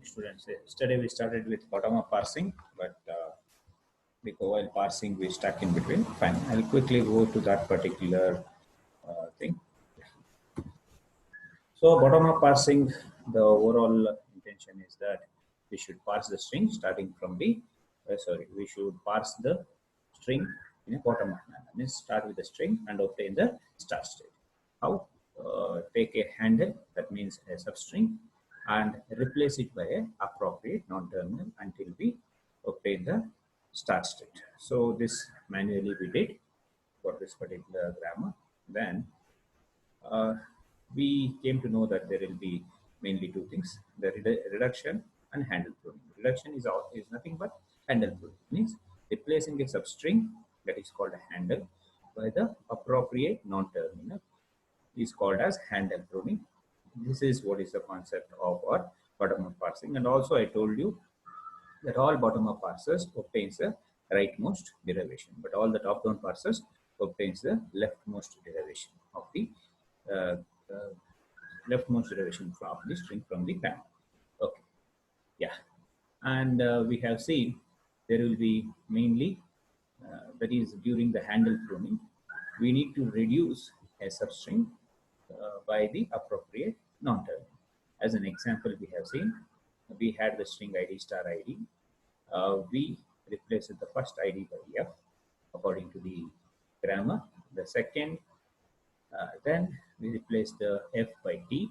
Students, yesterday we started with bottom-up parsing, but because while parsing we stuck in between. Fine, I'll quickly go to that particular thing. So bottom-up parsing, the overall intention is that we should parse the string starting from the, we should parse the string in a bottom-up manner. Means start with the string and obtain the start state. How? Take a handle, that means a substring, and replace it by a appropriate non-terminal until we obtain the start state. So this manually we did for this particular grammar. Then we came to know that there will be mainly two things: the reduction and handle pruning. Reduction is nothing but handle pruning, means replacing a substring, that is called a handle, by the appropriate non-terminal, is called as handle pruning. This is what is the concept of our bottom-up parsing. And also I told you that all bottom-up parsers obtains the rightmost derivation, but all the top-down parsers obtains the leftmost derivation of the uh, leftmost derivation of the string from the grammar. Okay, yeah, and we have seen there will be mainly that is during the handle pruning, we need to reduce a substring by the appropriate non-terminal. As an example, we have seen we had the string id star id. We replaced the first id by f according to the grammar. The second, then we replace the f by t.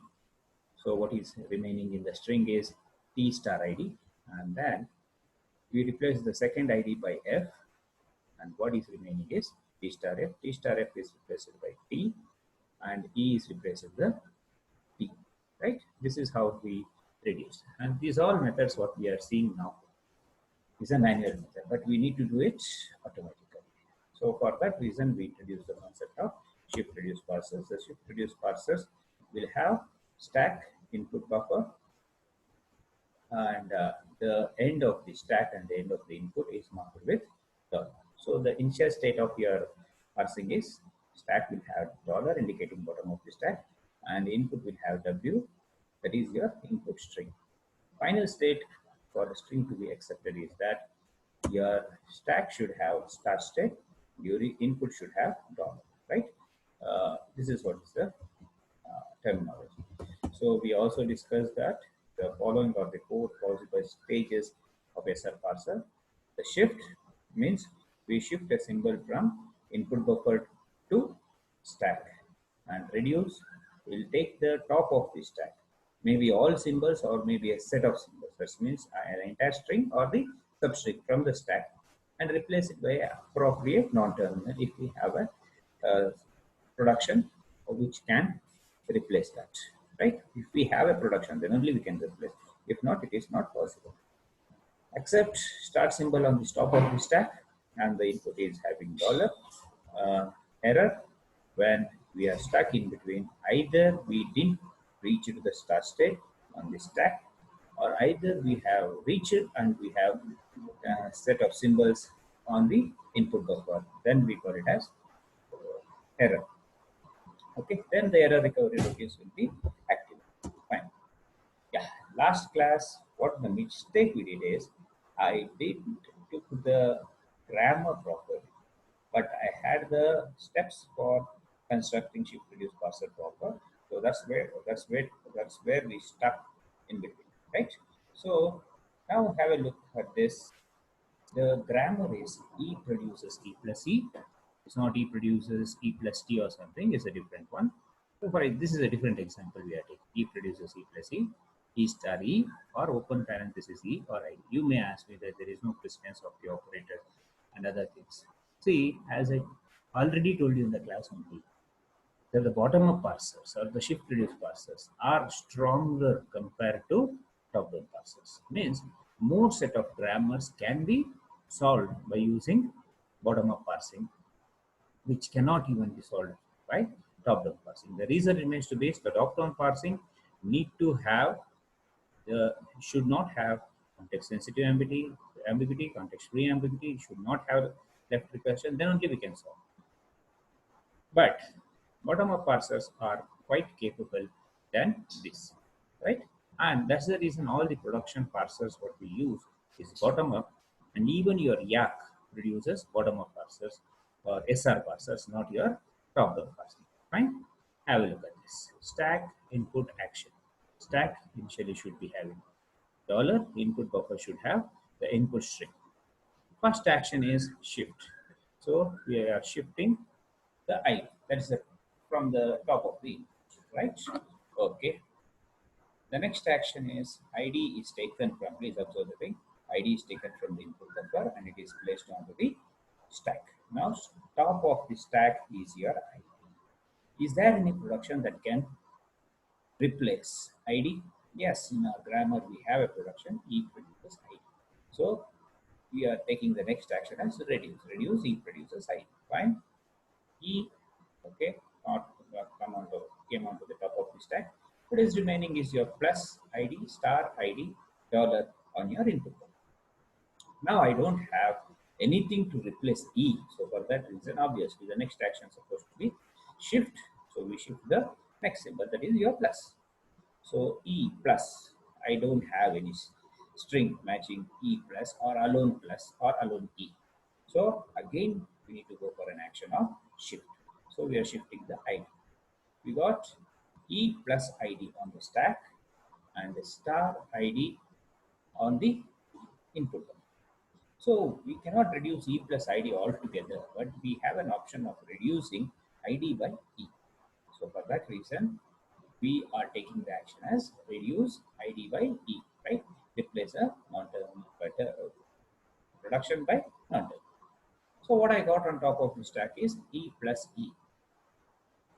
So what is remaining in the string is t star id, and then we replace the second id by f, and what is remaining is t star f. T star f is replaced by t, and e is replaced with the t. Right? This is how we reduce. And these all methods what we are seeing now is a manual method, but we need to do it automatically. So for that reason, we introduce the concept of ShiftReduce parsers. The ShiftReduce parsers will have stack, input buffer, and the end of the stack and the end of the input is marked with $. So the initial state of your parsing is stack will have $ indicating bottom of the stack, and input will have W, that is your input string. Final state for the string to be accepted is that your stack should have start state, your input should have $, right? This is what is the terminology. So we also discussed that the following are the 4 possible stages of SR parser. The shift means we shift a symbol from input buffer to stack, and reduce will take the top of the stack, maybe all symbols or maybe a set of symbols. That means an entire string or the substring from the stack, and replace it by an appropriate non-terminal if we have a production which can replace that. Right? If we have a production, then only we can replace. If not, it is not possible. Except start symbol on the top of the stack, and the input is having $ error when we are stuck in between. Either we didn't reach to the start state on the stack, or either we have reached and we have a set of symbols on the input buffer. Then we call it as error. Okay, then the error recovery routines will be active. Fine. Yeah, last class, what the mistake we did is I didn't took the grammar properly, but I had the steps for constructing ShiftReduce parser proper. So that's where we stuck in between, right? So now have a look at this. The grammar is E produces E plus E. It's not E produces E plus T or something. It's a different one. So for this is a different example we are taking. E produces E plus E, E star E, or open parenthesis E or I. You may ask me that there is no precedence of the operator and other things. See, as I already told you in the class only, that the bottom-up parsers or the shift-reduce parsers are stronger compared to top-down parsers. Means more set of grammars can be solved by using bottom-up parsing, which cannot even be solved by top-down parsing. The reason remains to be the top-down parsing need to have should not have context-sensitive ambiguity, context-free ambiguity, should not have left recursion. Then only we can solve. But bottom-up parsers are quite capable than this, right? And that's the reason all the production parsers what we use is bottom up, and even your yak produces bottom up parsers or SR parsers, not your top down parsing. Fine. Have a look at this. Stack input action. Stack initially should be having dollar, input buffer should have the input string. First action is shift. So we are shifting the I. That is from the top of the input, right? Okay. The next action is ID is taken from, please observe the thing, ID is taken from the input buffer and it is placed onto the stack. Now, top of the stack is your ID. Is there any production that can replace ID? Yes, in our grammar we have a production, E produces ID. So, we are taking the next action as reduce. Reduce, E produces ID. Fine. E, okay, not come on to, came onto the top of the stack. What is remaining is your plus ID, star ID, dollar on your input. Now I don't have anything to replace E. So for that reason, obviously the next action is supposed to be shift. So we shift the next symbol, that is your plus. So E plus, I don't have any string matching E plus or alone E. So again, we need to go for an action of shift. So we are shifting the ID. We got E plus ID on the stack and the star ID on the input. So we cannot reduce E plus ID altogether, but we have an option of reducing ID by E. So for that reason, we are taking the action as reduce ID by E, right? Replace a non-term, but reduction by non-term. So what I got on top of the stack is E plus E.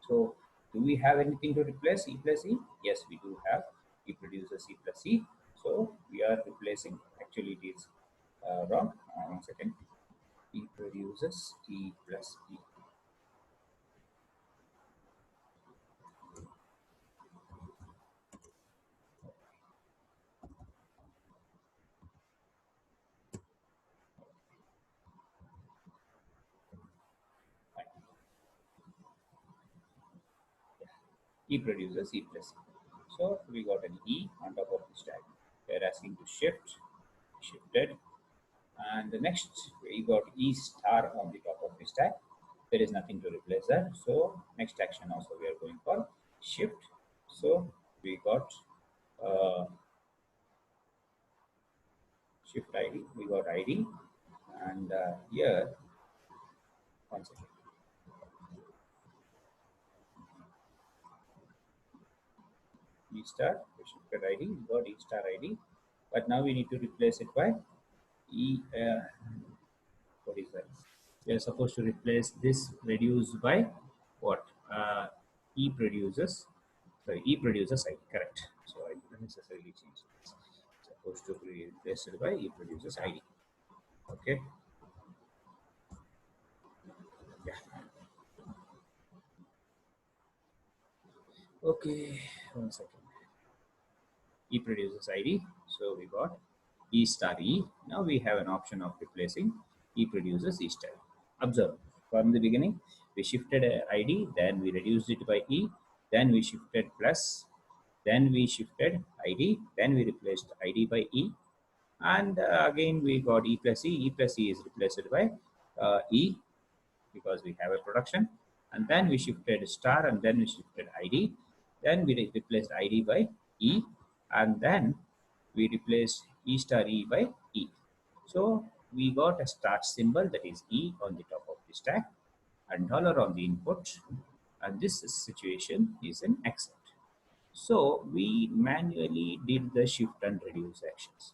So do we have anything to replace E plus E? Yes, we do have. E produces E plus E. So we are replacing, actually it is wrong. 1 second. E produces E plus E. E produces E plus E. So we got an E on top of the stack. They're asking to shift, shifted. And the next, we got E star on the top of the stack. There is nothing to replace that. So next action also we are going for shift. So we got shift ID, we got ID. And here, 1 second. E star, we shifted ID, we got E star ID. But now we need to replace it by E, what is that? We are supposed to replace this reduced by what? E produces, sorry, E produces ID, correct. So I didn't necessarily change this. Supposed to be replaced by E produces ID. Okay. Yeah. Okay. 1 second. E produces ID. So we got E star E. Now we have an option of replacing E produces E star. Observe, from the beginning, we shifted a ID, then we reduced it by E, then we shifted plus, then we shifted ID, then we replaced ID by E, and again we got E plus E. E plus E is replaced by E because we have a production, and then we shifted star, and then we shifted ID, then we replaced ID by E, and then we replaced E star E by E. So we got a start symbol, that is E on the top of the stack and dollar on the input, and this situation is an accept. So we manually did the shift and reduce actions,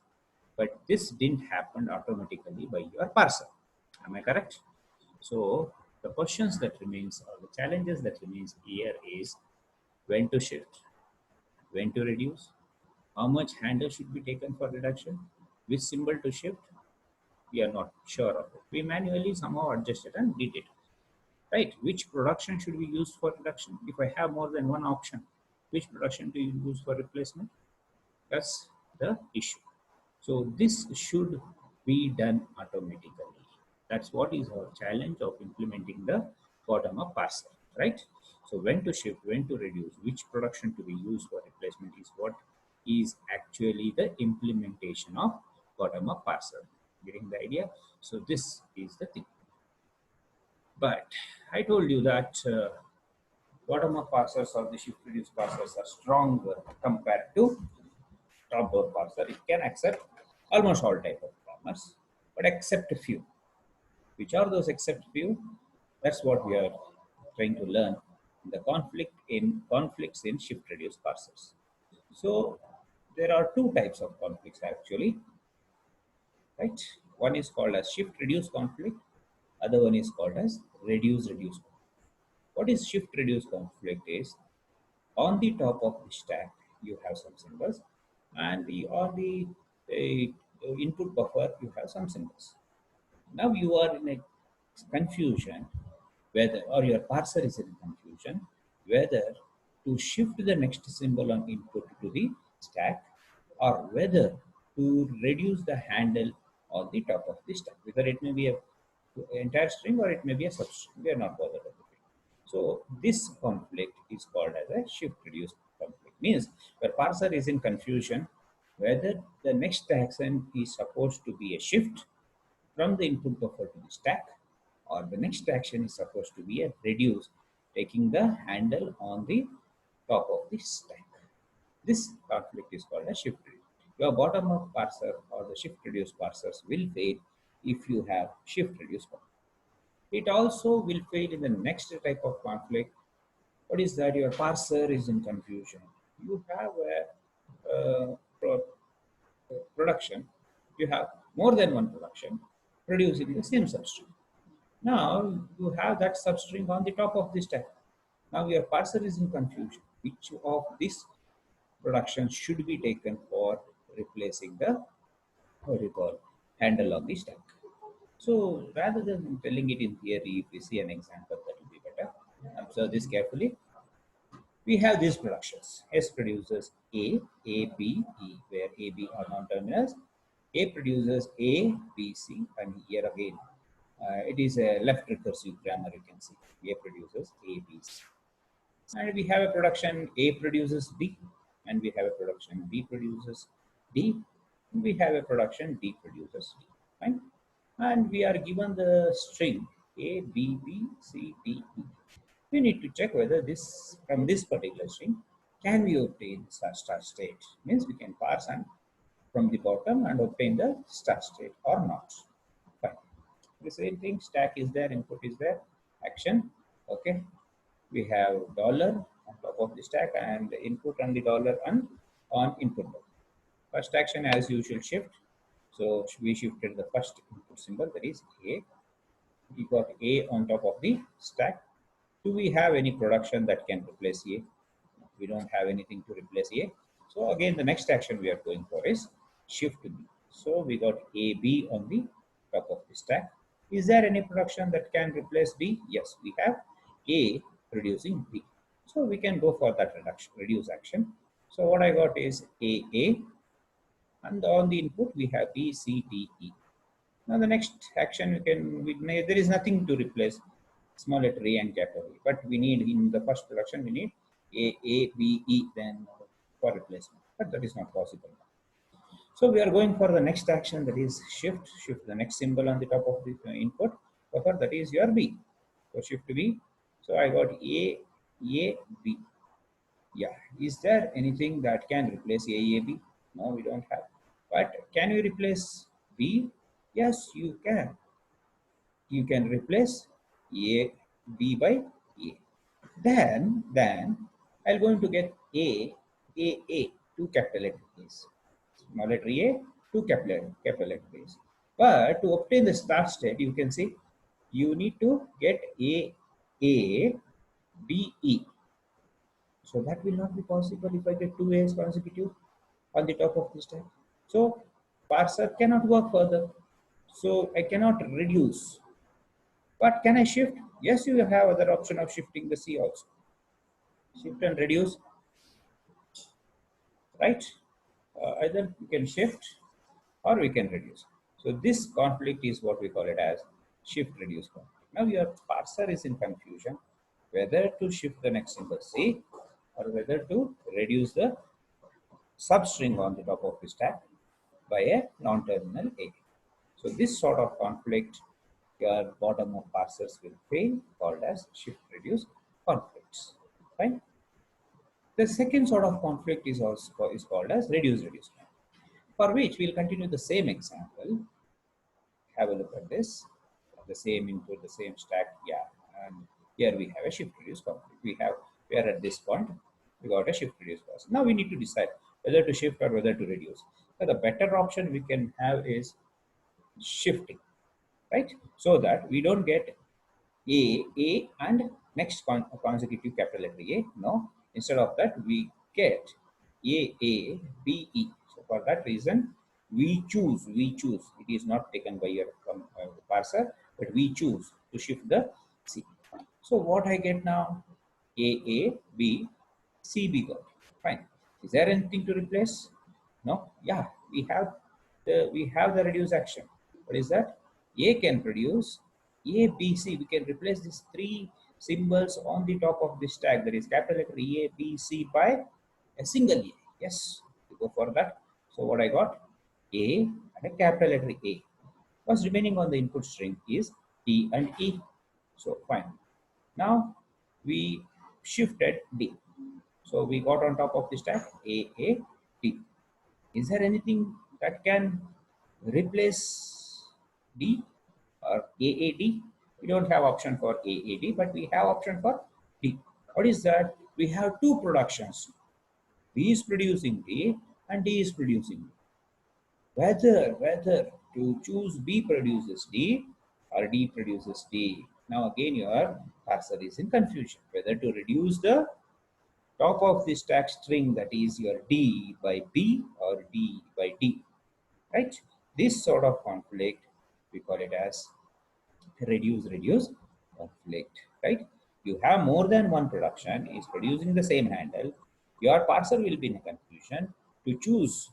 but this didn't happen automatically by your parser. Am I correct? So the questions that remains, or the challenges that remains here is when to shift, when to reduce, how much handle should be taken for reduction, which symbol to shift. We are not sure of it. We manually somehow adjusted and did it. Right? Which production should we use for reduction? If I have more than one option, which production do you use for replacement? That's the issue. So this should be done automatically. That's what is our challenge of implementing the bottom-up parser, right? So when to shift, when to reduce, which production to be used for replacement is what is actually the implementation of bottom-up parser. Getting the idea? So this is the thing. But I told you that bottom-up parsers or the shift-reduce parsers are stronger compared to top-down parser. It can accept almost all type of grammars, but except a few. Which are those except few? That's what we are trying to learn. The conflicts in shift-reduce parsers. So there are two types of conflicts actually, right? One is called as shift-reduce conflict. Other one is called as reduce-reduce conflict. What is shift-reduce conflict is on the top of the stack you have some symbols, and on the input buffer you have some symbols. Now you are in a confusion whether, or your parser is in confusion whether to shift the next symbol on input to the stack, or whether to reduce the handle on the top of the stack. Whether it may be a entire string or it may be a substring. We are not bothered about it. So this conflict is called as a shift reduce conflict. Means where parser is in confusion whether the next action is supposed to be a shift from the input buffer to the stack, or the next action is supposed to be a reduce, taking the handle on the top of the stack. This conflict is called a shift reduce. Your bottom up parser or the shift reduce parsers will fail if you have shift reduce conflict. It also will fail in the next type of conflict. What is that? Your parser is in confusion. You have a production, you have more than one production producing the same substring. Now you have that substring on the top of the stack. Now your parser is in confusion. Which of these productions should be taken for replacing the, what do you call, handle on the stack? So rather than telling it in theory, if we see an example, that will be better. Observe this carefully. We have these productions. S produces A, B, E, where A, B are non-terminals. A produces A, B, C, and here again, it is a left recursive grammar, you can see. A produces A, B, C. And we have a production A produces B, and we have a production B produces D, and we have a production D produces D. Fine? And we are given the string A, B, B, C, D, E. We need to check whether this, from this particular string, can we obtain start state? Means we can parse and from the bottom and obtain the start state or not. Fine. The same thing, stack is there, input is there, action. Okay. We have dollar on top of the stack and input and the dollar on input. First action as usual shift. So we shifted the first input symbol, that is A. We got A on top of the stack. Do we have any production that can replace A? We don't have anything to replace A. So again, the next action we are going for is shift B. So we got AB on the top of the stack. Is there any production that can replace B? Yes, we have A producing B. So we can go for that reduce action. So what I got is AA, and on the input we have B, C, D, E. Now the next action there is nothing to replace small letter A and capital A, but we need in the first production we need A, B, E then for replacement, but that is not possible. So we are going for the next action, that is shift the next symbol on the top of the input buffer, that is your B. So shift B. So I got A, B. Yeah, is there anything that can replace A, B? No, we don't have. But can you replace B? Yes, you can. You can replace A, B by A. Then I'm going to get A, two capital letters. Small letter A, two capital letters. But to obtain the start state, you can see you need to get A, B, E. So that will not be possible if I get two A's consecutive on the top of the stack. So parser cannot work further. So I cannot reduce. But can I shift? Yes, you have other option of shifting the C also. Shift and reduce, right? Either we can shift or we can reduce. So this conflict is what we call it as shift reduce conflict. Now your parser is in confusion whether to shift the next symbol C or whether to reduce the substring on the top of the stack by a non-terminal A. So this sort of conflict your bottom of parsers will fail, called as shift-reduce conflicts. Right? The second sort of conflict is also is called as reduce-reduce, for which we'll continue the same example. Have a look at this. The same input, the same stack. Yeah, and here we have a shift-reduce conflict. We are at this point. We got a shift-reduce process. Now we need to decide whether to shift or whether to reduce. So the better option we can have is shifting, right? So that we don't get A, and next consecutive capital letter A. No, instead of that, we get B, E. So for that reason, we choose. It is not taken by your parser, but we choose to shift the C. So what I get now? B, CB got. Fine. Is there anything to replace? No. Yeah, we have the reduce action. What is that? A can produce A, B, C. We can replace these three symbols on the top of this tag. That is capital letter A, B, C by a single A. Yes, we go for that. So what I got? A and a capital letter A. What's remaining on the input string is T and E. So fine. Now we shifted D. So we got on top of the stack D. Is there anything that can replace D or AAD? We don't have option for AAD, but we have option for D. What is that? We have two productions. B is producing D and D is producing D. Whether to choose B produces D or D produces D. Now again your parser is in confusion. Whether to reduce the top of the stack string, that is your D by B or D by D, right? This sort of conflict, we call it as reduce conflict, right? You have more than one production is producing the same handle. Your parser will be in confusion to choose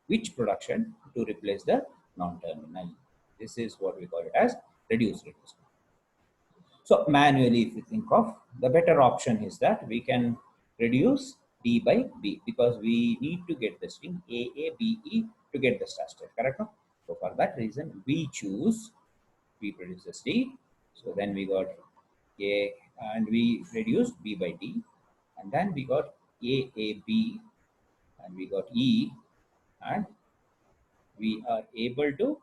which production to replace the non-terminal. This is what we call it as reduce. So manually, if you think of, the better option is that we can reduce D by B, because we need to get the string AABE to get the start state, correct? No? So for that reason, we choose B produces D. So then we got A, and we reduce B by D, and then we got AAB, and we got E, and we are able to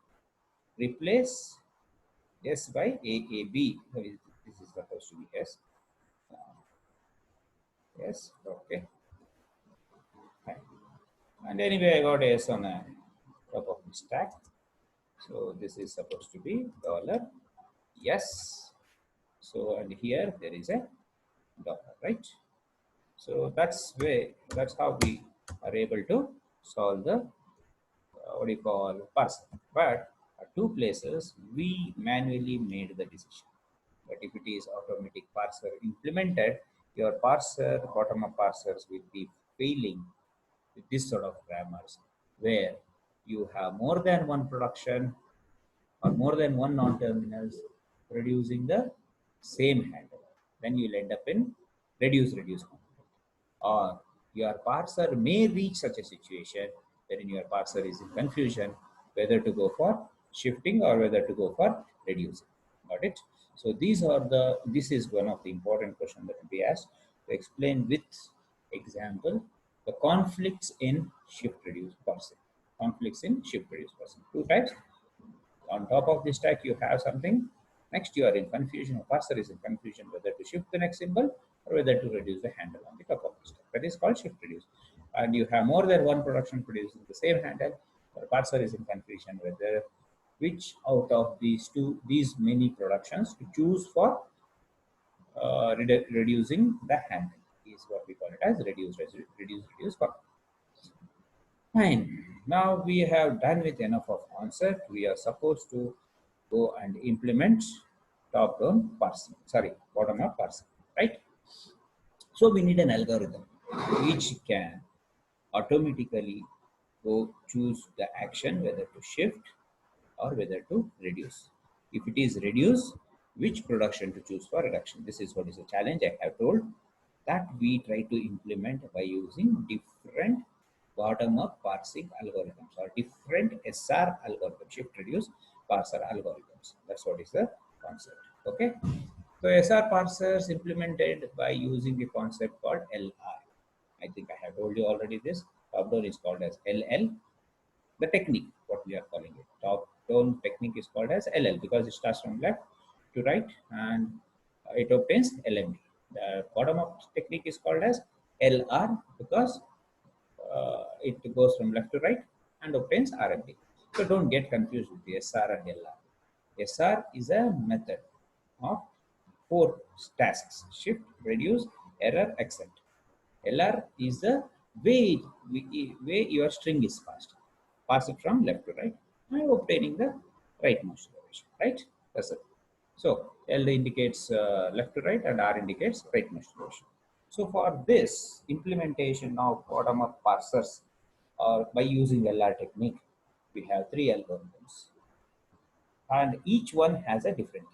replace S by AAB. This is supposed to be S. Yes, okay. Fine. And anyway, I got S on the top of the stack. So this is supposed to be dollar yes. So and here there is a dollar, right? So that's how we are able to solve the what do you call parser. But at two places we manually made the decision. But if it is automatic parser implemented, your parser, bottom-up parsers will be failing with this sort of grammars, where you have more than one production or more than one non-terminals producing the same handle. Then you'll end up in reduce conflict. Or your parser may reach such a situation wherein your parser is in confusion whether to go for shifting or whether to go for reducing. Got it? So this is one of the important questions that will be asked to explain with example the conflicts in shift reduce parsing. Conflicts in shift reduce parsing. Two types. On top of this stack, you have something. Next, you are in confusion. A parser is in confusion whether to shift the next symbol or whether to reduce the handle on the top of the stack. That is called shift reduce. And you have more than one production producing the same handle. The parser is in confusion whether which out of these many productions to choose for reducing the handle is what we call it as reduce. Fine. Now we have done with enough of concept. We are supposed to go and implement top-down parsing. Sorry, bottom-up parsing, right? So we need an algorithm which can automatically go choose the action whether to shift or whether to reduce. If it is reduce, which production to choose for reduction? This is what is a challenge I have told that we try to implement by using different bottom-up parsing algorithms or different SR algorithms, shift reduce parser algorithms. That's what is the concept. Okay. So SR parsers implemented by using a concept called LR. I think I have told you already this. Top down is called as LL. The technique, what we are calling it, top down technique is called as LL because it starts from left to right and it obtains LMD. The bottom up technique is called as LR because it goes from left to right and obtains RMD. So don't get confused with the SR and LR. SR is a method of four tasks: shift, reduce, error, accept. LR is the way your string is passed. Pass it from left to right and obtaining the rightmost direction. Right? That's it. So L indicates left to right and R indicates rightmost direction. So for this implementation of bottom-up parsers or by using LR technique, we have three algorithms and each one has a different.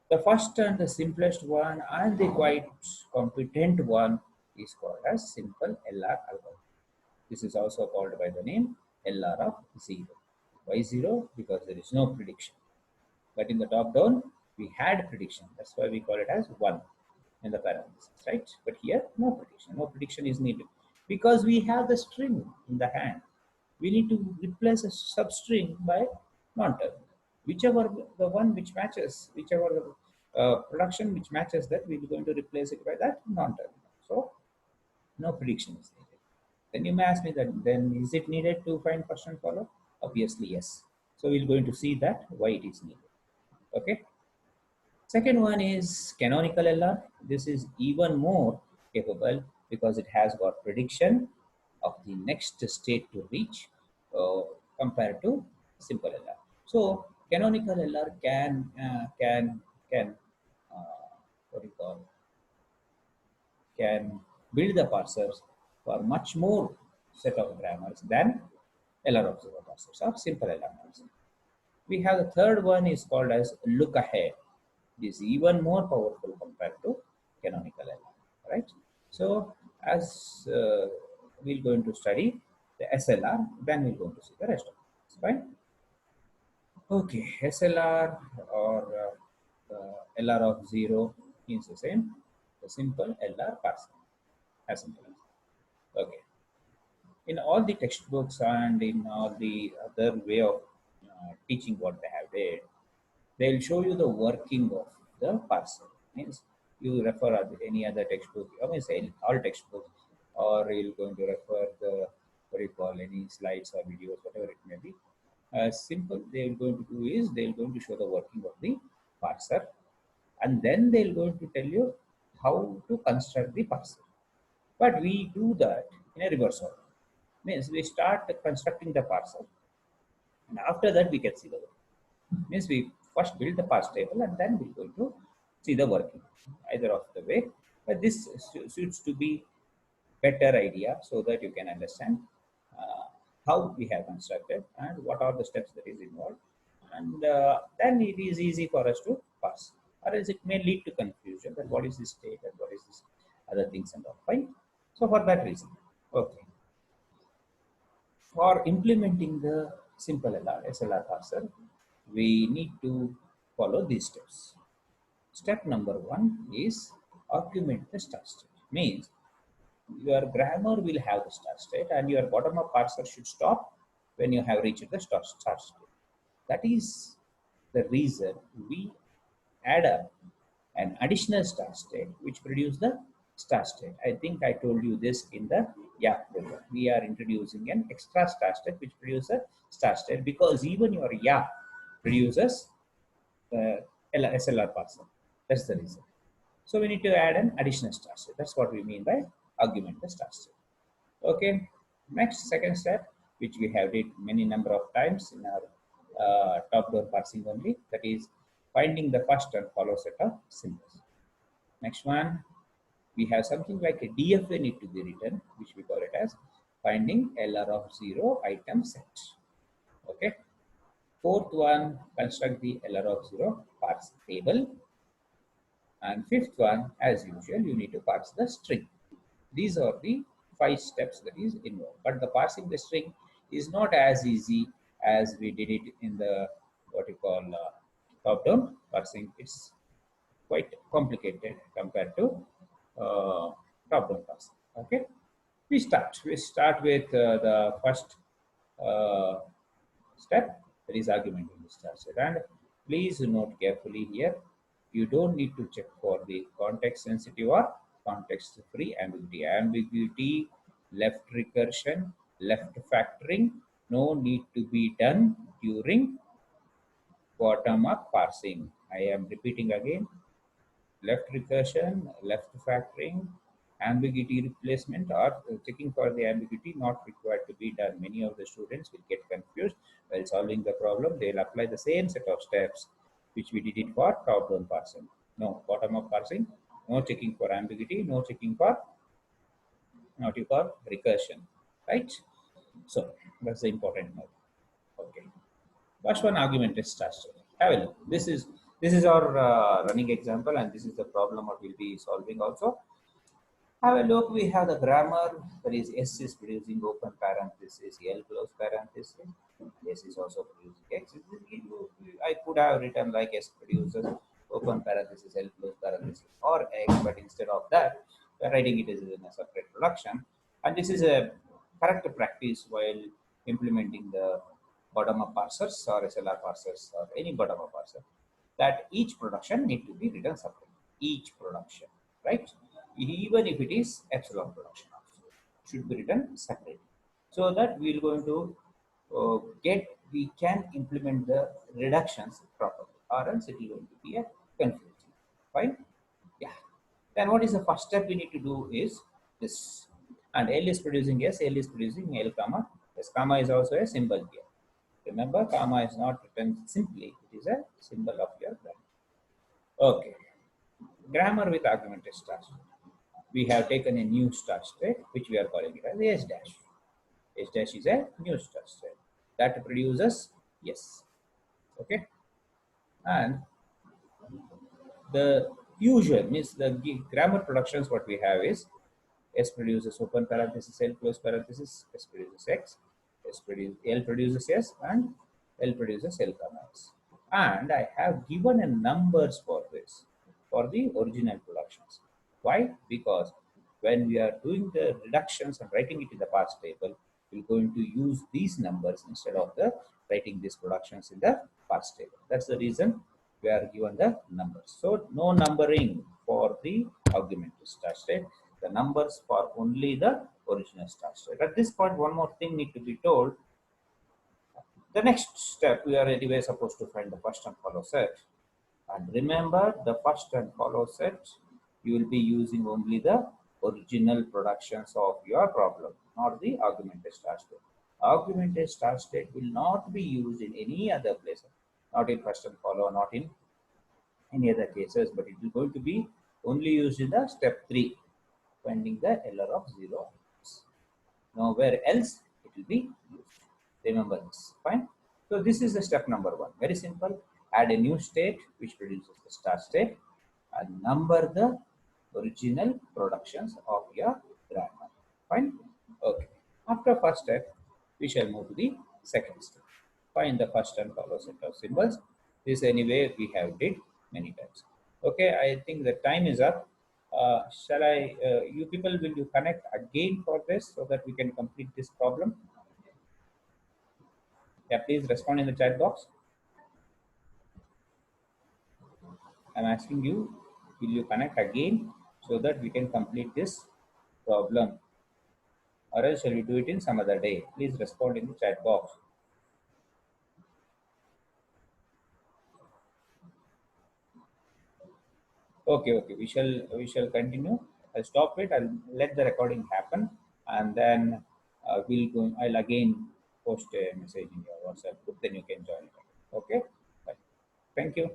The first and the simplest one and the quite competent one is called as simple LR algorithm. This is also called by the name LR of 0. Why 0? Because there is no prediction. But in the top down, we had prediction. That's why we call it as 1 in the parentheses, right? But here, no prediction. No prediction is needed because we have the string in the hand. We need to replace a substring by non-terminal. Whichever the one which matches, whichever the production which matches that, we're going to replace it by that non-terminal. So no prediction is needed. Then you may ask me that then is it needed to find first and follow? Obviously yes. So we're going to see that why it is needed. Okay. Second one is canonical LR. This is even more capable because it has got prediction of the next state to reach uh, compared to simple LR. So canonical LR can what do you call, can build the parsers for much more set of grammars than LR observer parsers or simple LR parsers. We have the third one is called as look ahead. This is even more powerful compared to canonical LR, right? So as we're going to study the SLR, then we're going to see the rest of it. Fine. Okay, SLR or LR of 0 is the same. The simple LR parsing, as simple as that. Okay. In all the textbooks and in all the other way of teaching what they have did, they'll show you the working of the parser. Means you refer any other textbook, I mean say all textbooks, or you're going to refer the what do you call any slides or videos, whatever it may be. Simple they're going to do is they're going to show the working of the parser, and then they're going to tell you how to construct the parser. But we do that in a reverse order. Means we start constructing the parser, and after that we can see the work. Means we first build the parse table and then we're going to see the working either of the way. But this suits to be better idea so that you can understand uh, how we have constructed and what are the steps that is involved, and then it is easy for us to pass, or else it may lead to confusion that what is this state and what is this other things and all. Fine. So for that reason, okay, for implementing the simple SLR parser, we need to follow these steps. Step number one is augment the start state. Means your grammar will have the start state and your bottom-up parser should stop when you have reached the start state. That is the reason we add up an additional start state which produce the start state. I think I told you this in the program. We are introducing an extra start state which produces a start state because even your produces SLR parser. That's the reason. So we need to add an additional start state. That's what we mean by augment the start state. Okay. Next, second step, which we have did many number of times in our top-down parsing only, that is finding the first and follow set of symbols. Next one, we have something like a DFA need to be written, which we call it as finding LR of 0 item set. Okay. Fourth one, construct the LR of 0 parse table. And fifth one, as usual, you need to parse the string. These are the 5 steps that is involved. But the parsing the string is not as easy as we did it in the what you call top-down parsing. It's quite complicated compared to uh, top-down parsing. Okay, we start. We start with the first uh, step, that is argumenting the start set. And please note carefully here, you don't need to check for the context sensitive or context free ambiguity. Ambiguity, left recursion, left factoring, no need to be done during bottom up parsing. I am repeating again, left recursion, left factoring, ambiguity replacement or checking for the ambiguity not required to be done. Many of the students will get confused while solving the problem. They'll apply the same set of steps which we did it for top-down parsing. No, bottom-up parsing, no checking for ambiguity, no checking for what you call recursion, right? So that's the important note. Okay. First one argument is structure. Have a look. This is our running example, and this is the problem what we'll be solving also. Have a look. We have the grammar. That is S is producing open parenthesis, L close parenthesis. S is also producing X. I could have written like S produces open parenthesis, L close parenthesis, or X, but instead of that, we are writing it as in a separate production. And this is a correct practice while implementing the bottom-up parsers or SLR parsers or any bottom-up parser, that each production need to be written separately. Each production, right? Even if it is epsilon production, should be written separately, so that we are going to we can implement the reductions properly, or else it is going to be a confusion. Fine, yeah. Then what is the first step we need to do is this, and L is producing S, L is producing L comma S. Comma is also a symbol here. Remember, comma is not written simply; it is a symbol of your grammar. Okay, grammar with argumented start. We have taken a new start state, which we are calling it as S dash. S dash is a new start state that produces yes. Okay, and the usual means the grammar productions what we have is S produces open parenthesis, L close parenthesis, S produces X, L produces S, and L produces L comma S. And I have given a numbers for this, for the original productions. Why? Because when we are doing the reductions and writing it in the parse table, we're going to use these numbers instead of the writing these productions in the parse table. That's the reason we are given the numbers. So no numbering for the augmented start state. The numbers for only the original start state. At this point, one more thing need to be told. The next step, we are anyway supposed to find the first and follow set. And remember, the first and follow set, you will be using only the original productions of your problem, not the augmented start state. Augmented start state will not be used in any other place, not in first and follow, not in any other cases, but it is going to be only used in the step 3, finding the error of 0. Nowhere else it will be used. Remember this. Fine. So this is the step number 1. Very simple. Add a new state which produces the start state and number the original productions of your grammar. Fine. Okay. After first step, we shall move to the second step. Find the first and follow set of symbols. This anyway we have did many times. Okay, I think the time is up. Shall I, you people, will you connect again for this so that we can complete this problem? Yeah, please respond in the chat box. I'm asking you, will you connect again so that we can complete this problem? Or else shall we do it in some other day? Please respond in the chat box. Okay, okay. We shall continue. I'll stop it. I'll let the recording happen, and then I'll again post a message in your WhatsApp group. Then you can join it. Okay. Bye. Thank you.